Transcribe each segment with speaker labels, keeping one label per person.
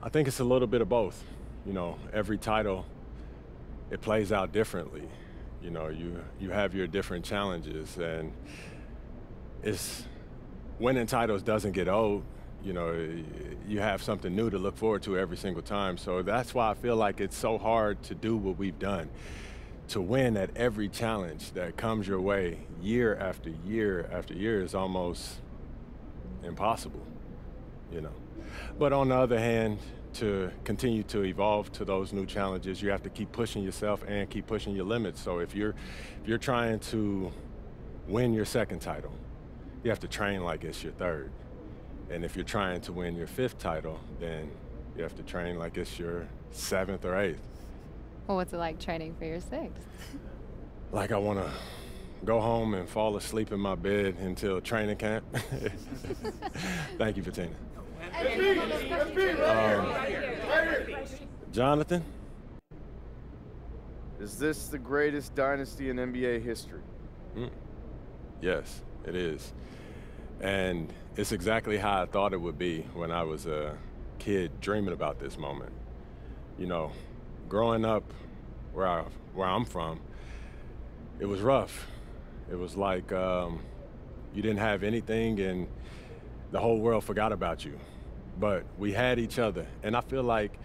Speaker 1: I think it's a little bit of both. You know, every title, it plays out differently. You know, you have your different challenges, and it's winning titles doesn't get old. You know, you have something new to look forward to every single time. So that's why I feel like it's so hard to do what we've done, to win at every challenge that comes your way year after year after year is almost impossible, you know. But on the other hand, to continue to evolve to those new challenges, you have to keep pushing yourself and keep pushing your limits. So if you're trying to win your second title, you have to train like it's your third. And if you're trying to win your fifth title, then you have to train like it's your seventh or eighth.
Speaker 2: Well, what's it like training for your sixth?
Speaker 1: Like I want to go home and fall asleep in my bed until training camp. Thank you, Bettina. Jonathan?
Speaker 3: Is this the greatest dynasty in NBA history?
Speaker 1: Yes, it is. And it's exactly how I thought it would be when I was a kid dreaming about this moment. You know, growing up where I'm from, it was rough. It was like you didn't have anything and the whole world forgot about you. But we had each other, and I feel like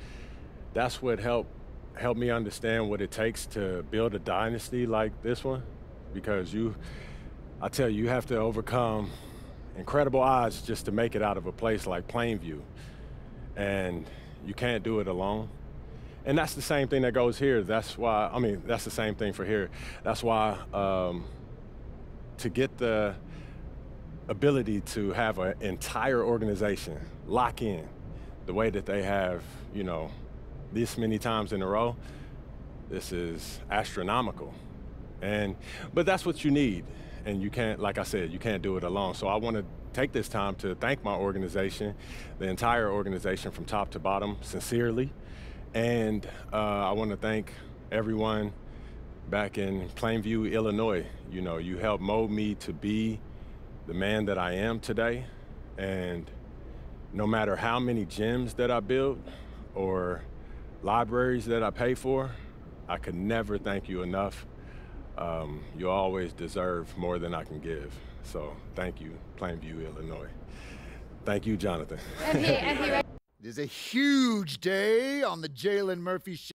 Speaker 1: that's what helped me understand what it takes to build a dynasty like this one, because I tell you, you have to overcome incredible odds just to make it out of a place like Plainview, and you can't do it alone. And that's the same thing that goes here. That's why, I mean, that's the same thing for here. That's why to get the ability to have an entire organization lock in the way that they have, you know, this many times in a row, this is astronomical. But that's what you need. And you can't, like I said, you can't do it alone. So I want to take this time to thank my organization, the entire organization from top to bottom, sincerely. And I want to thank everyone back in Plainview, Illinois. You know, you helped mold me to be the man that I am today. And no matter how many gyms that I build or libraries that I pay for, I could never thank you enough. You always deserve more than I can give. So thank you, Plainview, Illinois. Thank you, Jonathan.
Speaker 4: It is a huge day on the Jalen Murphy Show.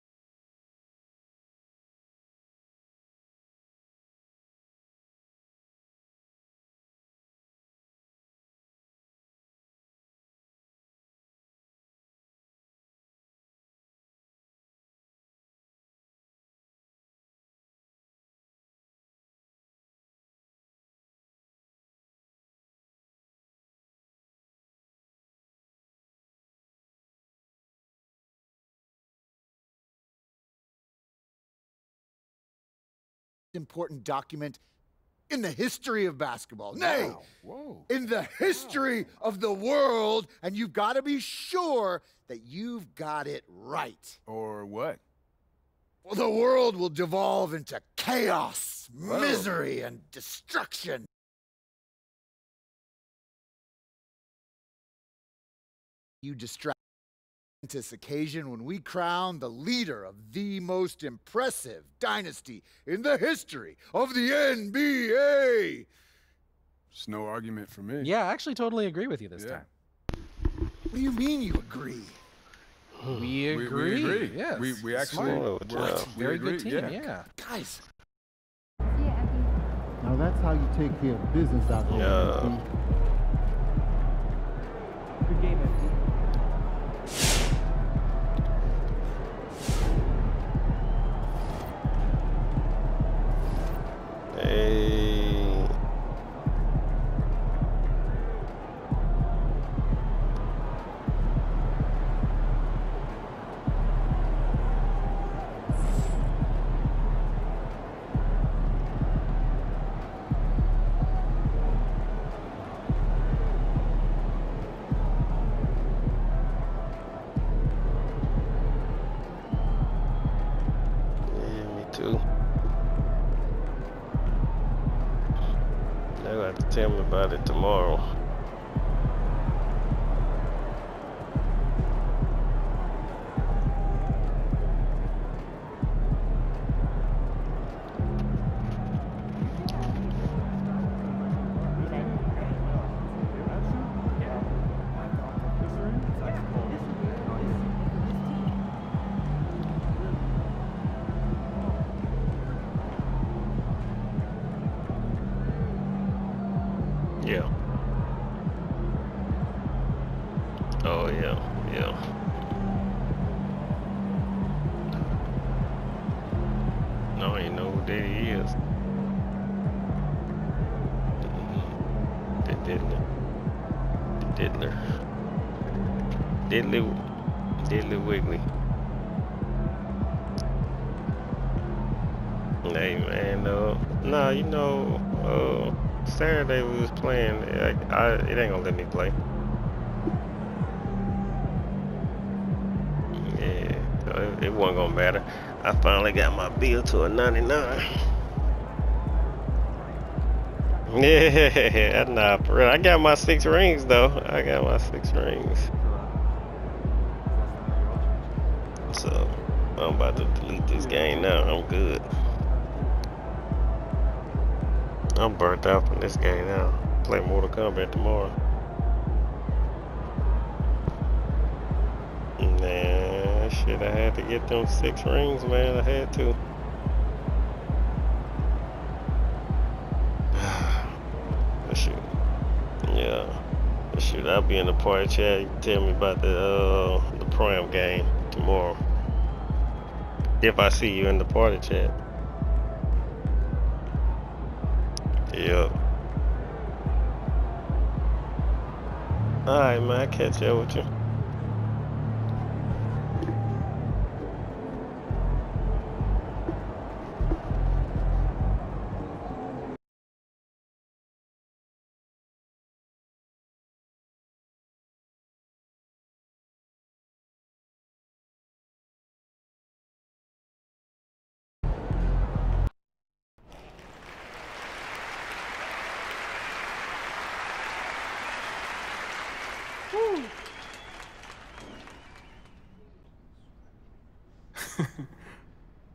Speaker 4: Important document in the history of basketball. Nay, in the history of the world, and you've got to be sure that you've got it right.
Speaker 5: Or what?
Speaker 4: Well, the world will devolve into chaos, misery, and destruction. You distract this occasion when we crown the leader of the most impressive dynasty in the history of the NBA.
Speaker 5: It's no argument for me.
Speaker 6: Yeah, I actually totally agree with you this time.
Speaker 4: What do you mean you agree?
Speaker 6: We agree.
Speaker 5: We agree.
Speaker 6: Yes.
Speaker 5: We actually
Speaker 6: very good team. Yeah.
Speaker 4: Guys.
Speaker 7: Now that's how you take care of business out there.
Speaker 8: Yeah.
Speaker 7: Good game, FD.
Speaker 8: Hey. Yeah, me too. They're gonna have to tell me about it tomorrow. yeah. No, I ain't know who that is. The Diddler. Diddly Wiggly. Hey man, nah, you know, Saturday we was playing. It ain't gonna let me play. Yeah, so it wasn't gonna matter. I finally got my bill to a 99. Yeah, nah, for real. I got my 6 rings though. I got my 6 rings. So I'm about to delete this game now. I'm good. I'm burnt out from this game now. Play Mortal Kombat tomorrow. Nah, shit, I had to get them 6 rings, man. I had to. But shoot. Yeah. But shoot, I'll be in the party chat. You can tell me about the Prime game tomorrow. If I see you in the party chat. Yeah. Alright, man, I'll catch up with you.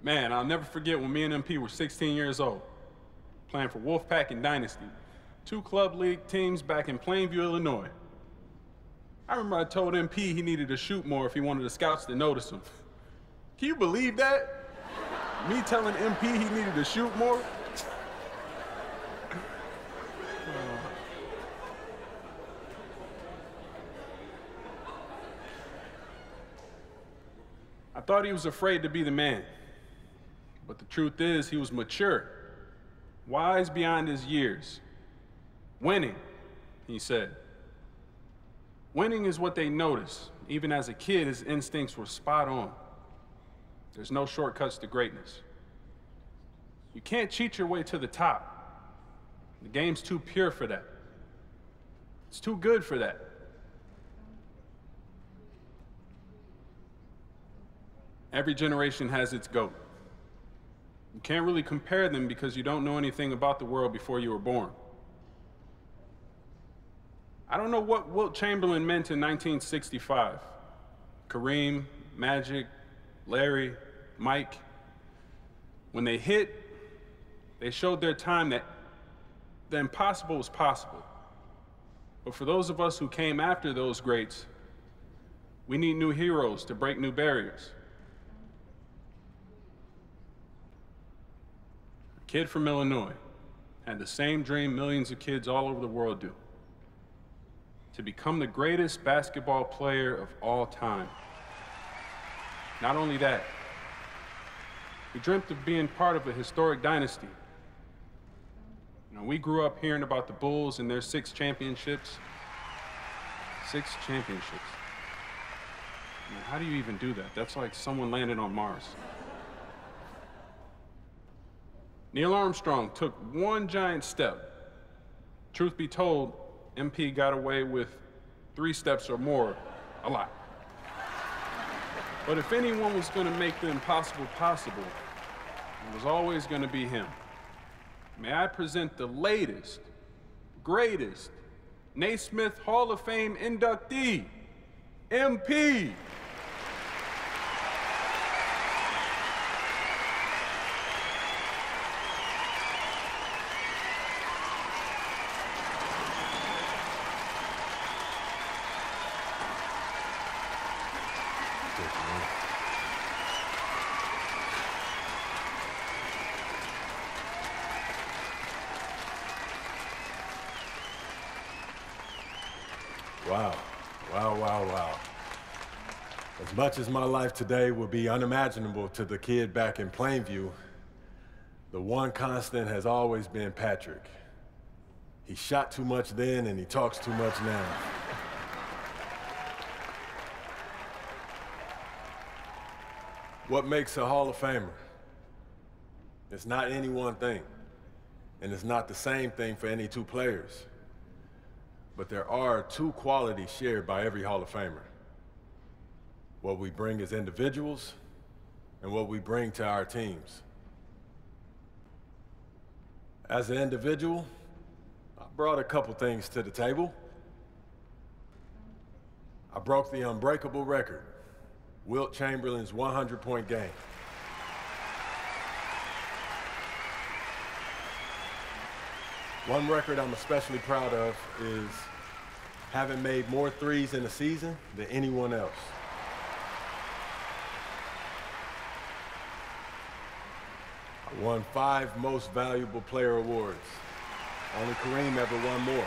Speaker 9: Man, I'll never forget when me and MP were 16 years old, playing for Wolfpack and Dynasty, 2 club league teams back in Plainview, Illinois. I remember I told MP he needed to shoot more if he wanted the scouts to notice him. Can you believe that? Me telling MP he needed to shoot more? I thought he was afraid to be the man. But the truth is, he was mature, wise beyond his years. Winning, he said. Winning is what they notice. Even as a kid, his instincts were spot on. There's no shortcuts to greatness. You can't cheat your way to the top. The game's too pure for that. It's too good for that. Every generation has its GOAT. You can't really compare them because you don't know anything about the world before you were born. I don't know what Wilt Chamberlain meant in 1965. Kareem, Magic, Larry, Mike. When they hit, they showed their time that the impossible was possible. But for those of us who came after those greats, we need new heroes to break new barriers. A kid from Illinois had the same dream millions of kids all over the world do: to become the greatest basketball player of all time. Not only that, he dreamt of being part of a historic dynasty. You know, we grew up hearing about the Bulls and their 6 championships. 6 championships. I mean, how do you even do that? That's like someone landed on Mars. Neil Armstrong took one giant step. Truth be told, MP got away with 3 steps or more a lot. But if anyone was going to make the impossible possible, it was always going to be him. May I present the latest, greatest Naismith Hall of Fame inductee, MP.
Speaker 1: Wow, wow, wow, wow. As much as my life today will be unimaginable to the kid back in Plainview, the one constant has always been Patrick. He shot too much then and he talks too much now. What makes a Hall of Famer? It's not any one thing, and it's not the same thing for any two players. But there are two qualities shared by every Hall of Famer. What we bring as individuals and what we bring to our teams. As an individual, I brought a couple things to the table. I broke the unbreakable record, Wilt Chamberlain's 100-point game. One record I'm especially proud of is having made more threes in a season than anyone else. I won 5 Most Valuable Player awards. Only Kareem ever won more.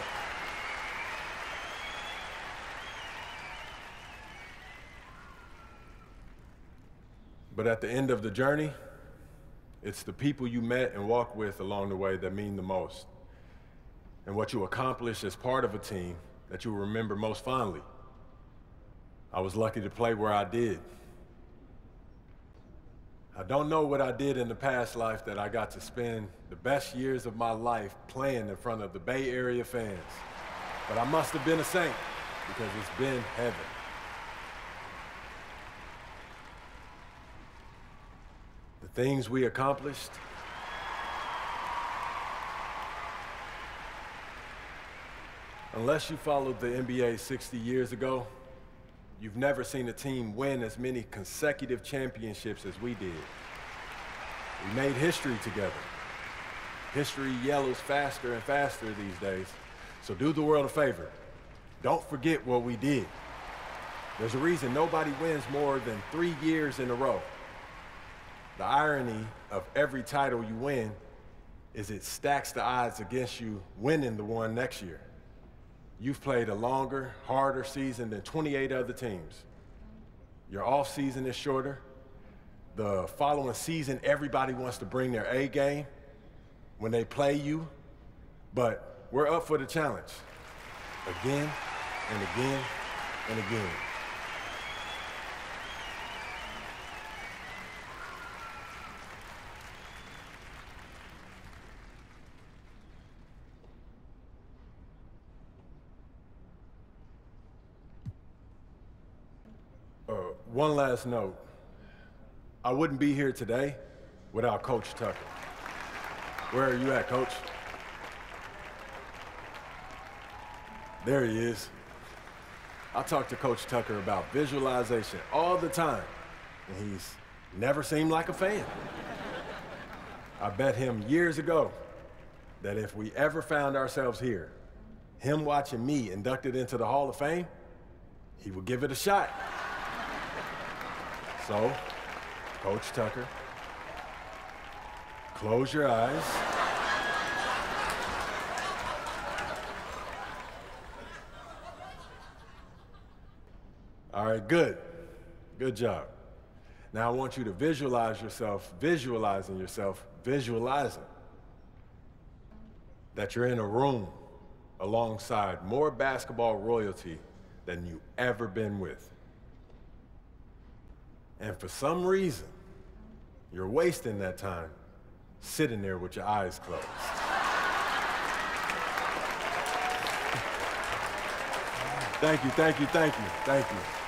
Speaker 1: But at the end of the journey, it's the people you met and walked with along the way that mean the most, and what you accomplished as part of a team that you will remember most fondly. I was lucky to play where I did. I don't know what I did in the past life that I got to spend the best years of my life playing in front of the Bay Area fans, but I must have been a saint because it's been heaven. The things we accomplished, unless you followed the NBA 60 years ago, you've never seen a team win as many consecutive championships as we did. We made history together. History yellows faster and faster these days, so do the world a favor. Don't forget what we did. There's a reason nobody wins more than 3 years in a row. The irony of every title you win is it stacks the odds against you winning the one next year. You've played a longer, harder season than 28 other teams. Your off season is shorter. The following season, everybody wants to bring their A game when they play you, but we're up for the challenge again and again and again. One last note. I wouldn't be here today without Coach Tucker. Where are you at, Coach? There he is. I talk to Coach Tucker about visualization all the time, and he's never seemed like a fan. I bet him years ago that if we ever found ourselves here, him watching me inducted into the Hall of Fame, he would give it a shot. So, Coach Tucker, close your eyes. All right, good. Good job. Now I want you to visualize yourself, visualizing that you're in a room alongside more basketball royalty than you've ever been with. And for some reason, you're wasting that time sitting there with your eyes closed. Thank you, thank you, thank you, thank you.